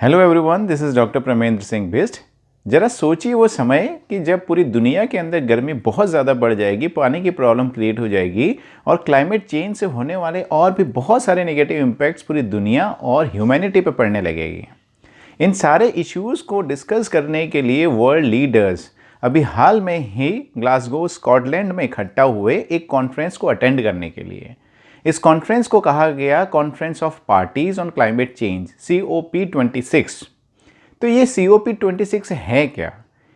Hello everyone, this is doctor Pramendra Singh Bisht. जरा सोचिए वो समय कि जब पूरी दुनिया के अंदर गर्मी बहुत ज़्यादा बढ़ जाएगी, पानी की प्रॉब्लम क्रिएट हो जाएगी और क्लाइमेट चेंज से होने वाले और भी बहुत सारे नेगेटिव इम्पैक्ट्स पूरी दुनिया और ह्यूमैनिटी पर पड़ने लगेगी। इन सारे इश्यूज़ को डिस्कस करने के लिए वर्ल्ड लीडर्स अभी हाल में ही ग्लासगो स्कॉटलैंड में इकट्ठा हुए एक कॉन्फ्रेंस को अटेंड करने के लिए। इस कॉन्फ्रेंस को कहा गया conference of parties on climate change COP26। तो ये COP26 है क्या?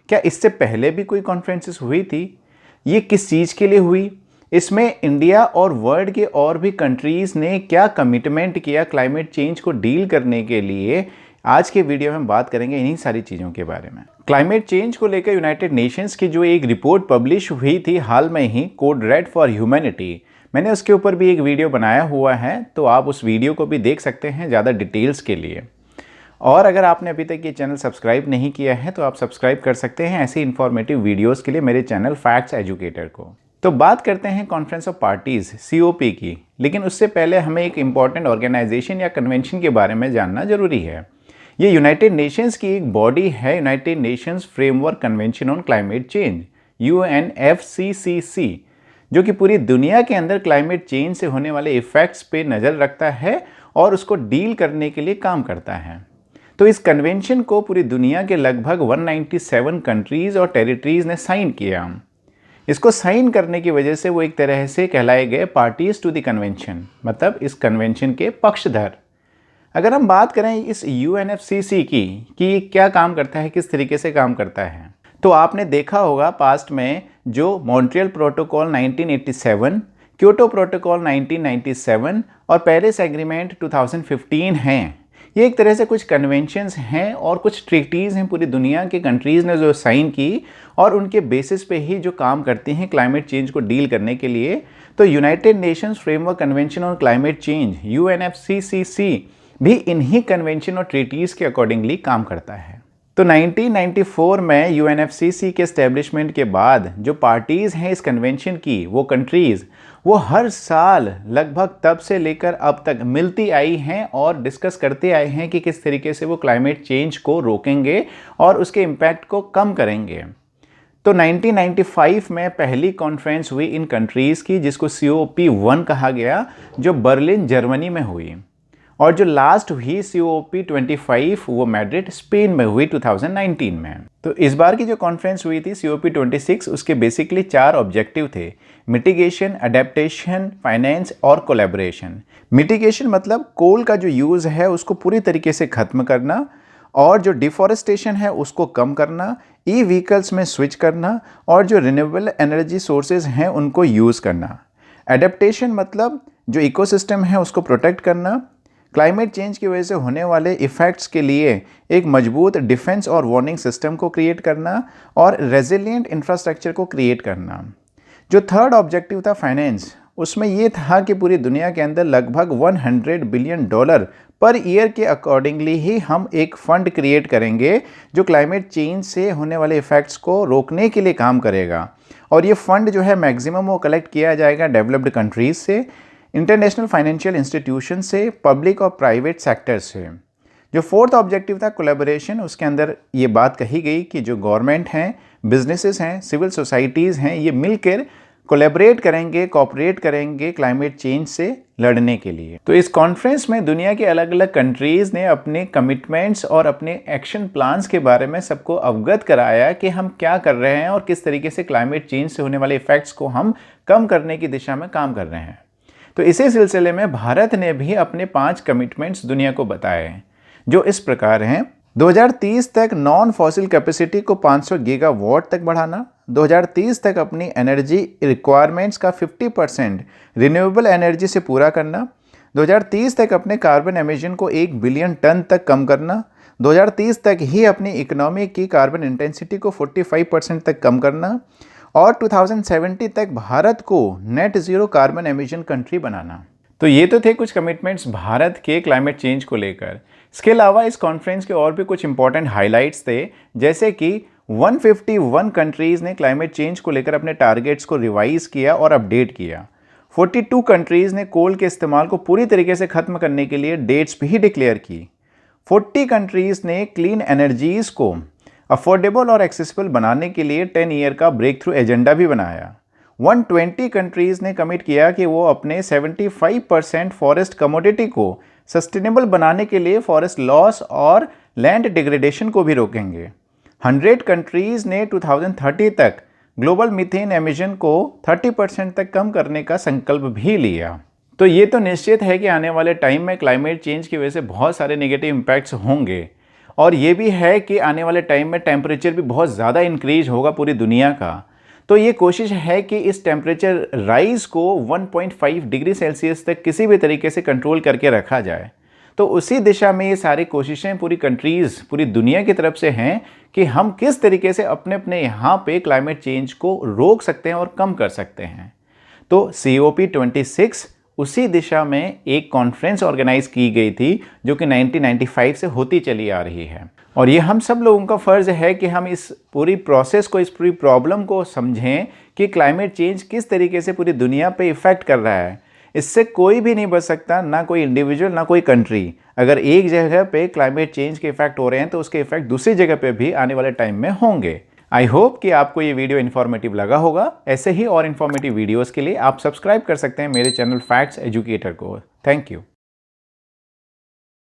क्या इससे पहले भी कोई कॉन्फ्रेंसेस हुई थी? ये किस चीज़ के लिए हुई? इसमें इंडिया और वर्ल्ड के और भी कंट्रीज़ ने क्या कमिटमेंट किया क्लाइमेट चेंज को डील करने के लिए? आज के वीडियो में हम बात करेंगे इन्हीं सारी चीज़ों के बारे में। क्लाइमेट चेंज को लेकर यूनाइटेड नेशंस की जो एक रिपोर्ट पब्लिश हुई थी हाल में ही, कोड रेड फॉर ह्यूमैनिटी, मैंने उसके ऊपर भी एक वीडियो बनाया हुआ है, तो आप उस वीडियो को भी देख सकते हैं ज़्यादा डिटेल्स के लिए। और अगर आपने अभी तक ये चैनल सब्सक्राइब नहीं किया है तो आप सब्सक्राइब कर सकते हैं ऐसी इन्फॉर्मेटिव वीडियोस के लिए मेरे चैनल फैक्ट्स एजुकेटर को। तो बात करते हैं कॉन्फ्रेंस ऑफ पार्टीज़ COP की, लेकिन उससे पहले हमें एक इम्पॉर्टेंट ऑर्गेनाइजेशन या कन्वेंशन के बारे में जानना जरूरी है। ये यूनाइटेड नेशंस की एक बॉडी है, United Nations framework convention on climate change UNFCCC, जो कि पूरी दुनिया के अंदर क्लाइमेट चेंज से होने वाले इफ़ेक्ट्स पे नज़र रखता है और उसको डील करने के लिए काम करता है। तो इस कन्वेंशन को पूरी दुनिया के लगभग 197 कंट्रीज़ और टेरिटरीज़ ने साइन किया। इसको साइन करने की वजह से वो एक तरह से कहलाए गए पार्टीज टू द कन्वेंशन, मतलब इस कन्वेंशन के पक्षधर। अगर हम बात करें इस UNFCCC की कि क्या काम करता है, किस तरीके से काम करता है, तो आपने देखा होगा पास्ट में जो मॉन्ट्रियल प्रोटोकॉल 1987, क्योटो प्रोटोकॉल 1997 और पेरिस एग्रीमेंट 2015 हैं। ये एक तरह से कुछ कन्वेंशंस हैं और कुछ ट्रीटीज़ हैं पूरी दुनिया के कंट्रीज़ ने जो साइन की और उनके बेसिस पे ही जो काम करती हैं क्लाइमेट चेंज को डील करने के लिए। तो United Nations framework convention on climate change UNFCCC भी इन्हीं कन्वेंशन और ट्रीटीज़ के अकॉर्डिंगली काम करता है। तो 1994 में UNFCCC के एस्टेब्लिशमेंट के बाद जो पार्टीज़ हैं इस कन्वेंशन की, वो कंट्रीज़, वो हर साल लगभग तब से लेकर अब तक मिलती आई हैं और डिस्कस करते आए हैं कि किस तरीके से वो क्लाइमेट चेंज को रोकेंगे और उसके इम्पैक्ट को कम करेंगे। तो 1995 में पहली कॉन्फ्रेंस हुई इन कंट्रीज़ की, जिसको COP1 कहा गया, जो बर्लिन जर्मनी में हुई। और जो लास्ट हुई COP25 वो मैड्रिड स्पेन में हुई 2019 में। तो इस बार की जो कॉन्फ्रेंस हुई थी COP26, उसके बेसिकली 4 ऑब्जेक्टिव थे: मिटिगेशन, अडेप्टेशन, फाइनेंस और कोलैबोरेशन। मिटिगेशन मतलब कोल का जो यूज़ है उसको पूरी तरीके से ख़त्म करना, और जो डिफॉरेस्टेशन है उसको कम करना, व्हीकल्स में स्विच करना, और जो रिन्यूएबल एनर्जी सोर्सेज हैं उनको यूज़ करना। अडेप्टेशन मतलब जो इकोसिस्टम है उसको प्रोटेक्ट करना, क्लाइमेट चेंज की वजह से होने वाले इफ़ेक्ट्स के लिए एक मजबूत डिफेंस और वार्निंग सिस्टम को क्रिएट करना, और रेजिलिएंट इंफ्रास्ट्रक्चर को क्रिएट करना। जो थर्ड ऑब्जेक्टिव था फाइनेंस, उसमें ये था कि पूरी दुनिया के अंदर लगभग $100 बिलियन पर ईयर के अकॉर्डिंगली ही हम एक फ़ंड क्रिएट करेंगे जो क्लाइमेट चेंज से होने वाले इफ़ेक्ट्स को रोकने के लिए काम करेगा। और ये फ़ंड जो है मैक्सिमम वो कलेक्ट किया जाएगा डेवलप्ड कंट्रीज़ से, इंटरनेशनल फाइनेंशियल इंस्टीट्यूशन से, पब्लिक और प्राइवेट सेक्टर से। जो फोर्थ ऑब्जेक्टिव था कोलैबोरेशन, उसके अंदर ये बात कही गई कि जो गवर्नमेंट हैं, बिजनेसेस हैं, सिविल सोसाइटीज़ हैं, ये मिलकर कोलैबोरेट करेंगे, कोऑपरेट करेंगे क्लाइमेट चेंज से लड़ने के लिए। तो इस कॉन्फ्रेंस में दुनिया के अलग अलग कंट्रीज़ ने अपने कमिटमेंट्स और अपने एक्शन प्लान्स के बारे में सबको अवगत कराया कि हम क्या कर रहे हैं और किस तरीके से क्लाइमेट चेंज से होने वाले इफ़ेक्ट्स को हम कम करने की दिशा में काम कर रहे हैं। तो इसी सिलसिले में भारत ने भी अपने 5 कमिटमेंट्स दुनिया को बताए हैं, जो इस प्रकार हैं: 2030 तक नॉन फॉसिल कैपेसिटी को 500 गीगावाट तक बढ़ाना, 2030 तक अपनी एनर्जी रिक्वायरमेंट्स का 50% रिन्यूएबल एनर्जी से पूरा करना, 2030 तक अपने कार्बन एमिशन को 1 बिलियन टन तक कम करना, 2030 तक ही अपनी इकोनॉमी की कार्बन इंटेंसिटी को 45% तक कम करना, और 2070 तक भारत को net zero carbon emission country बनाना। तो ये तो थे कुछ कमिटमेंट्स भारत के क्लाइमेट चेंज को लेकर। इसके अलावा इस कॉन्फ्रेंस के और भी कुछ इंपॉर्टेंट हाइलाइट्स थे, जैसे कि 151 कंट्रीज़ ने क्लाइमेट चेंज को लेकर अपने टारगेट्स को रिवाइज किया और अपडेट किया। 42 कंट्रीज़ ने कोल के इस्तेमाल को पूरी तरीके से ख़त्म करने के लिए डेट्स भी डिक्लेयर की। 40 कंट्रीज़ ने क्लीन एनर्जीज़ को अफोर्डेबल और एक्सेसिबल बनाने के लिए 10 ईयर का ब्रेक थ्रू एजेंडा भी बनाया। 120 कंट्रीज़ ने कमिट किया कि वो अपने 75% फॉरेस्ट कमोडिटी को सस्टेनेबल बनाने के लिए फॉरेस्ट लॉस और लैंड डिग्रेडेशन को भी रोकेंगे। 100 कंट्रीज़ ने 2030 तक ग्लोबल मीथेन एमिशन को 30% तक कम करने का संकल्प भी लिया। तो ये तो निश्चित है कि आने वाले टाइम में क्लाइमेट चेंज की वजह से बहुत सारे नेगेटिव इम्पैक्ट्स होंगे, और ये भी है कि आने वाले टाइम में टेम्परेचर भी बहुत ज़्यादा इंक्रीज होगा पूरी दुनिया का। तो ये कोशिश है कि इस टेम्परेचर राइज को 1.5 डिग्री सेल्सियस तक किसी भी तरीके से कंट्रोल करके रखा जाए। तो उसी दिशा में ये सारी कोशिशें पूरी कंट्रीज़, पूरी दुनिया की तरफ से हैं कि हम किस तरीके से अपने अपने यहाँ पे क्लाइमेट चेंज को रोक सकते हैं और कम कर सकते हैं। तो COP26 उसी दिशा में एक कॉन्फ्रेंस ऑर्गेनाइज की गई थी जो कि 1995 से होती चली आ रही है, और ये हम सब लोगों का फ़र्ज़ है कि हम इस पूरी प्रोसेस को, इस पूरी प्रॉब्लम को समझें कि क्लाइमेट चेंज किस तरीके से पूरी दुनिया पे इफ़ेक्ट कर रहा है। इससे कोई भी नहीं बच सकता, ना कोई इंडिविजुअल, ना कोई कंट्री। अगर एक जगह पे क्लाइमेट चेंज के इफेक्ट हो रहे हैं तो उसके इफेक्ट दूसरी जगह पे भी आने वाले टाइम में होंगे। आई होप कि आपको ये वीडियो इन्फॉर्मेटिव लगा होगा। ऐसे ही और इन्फॉर्मेटिव वीडियोस के लिए आप सब्सक्राइब कर सकते हैं मेरे चैनल फैक्ट्स एजुकेटर को। Thank you.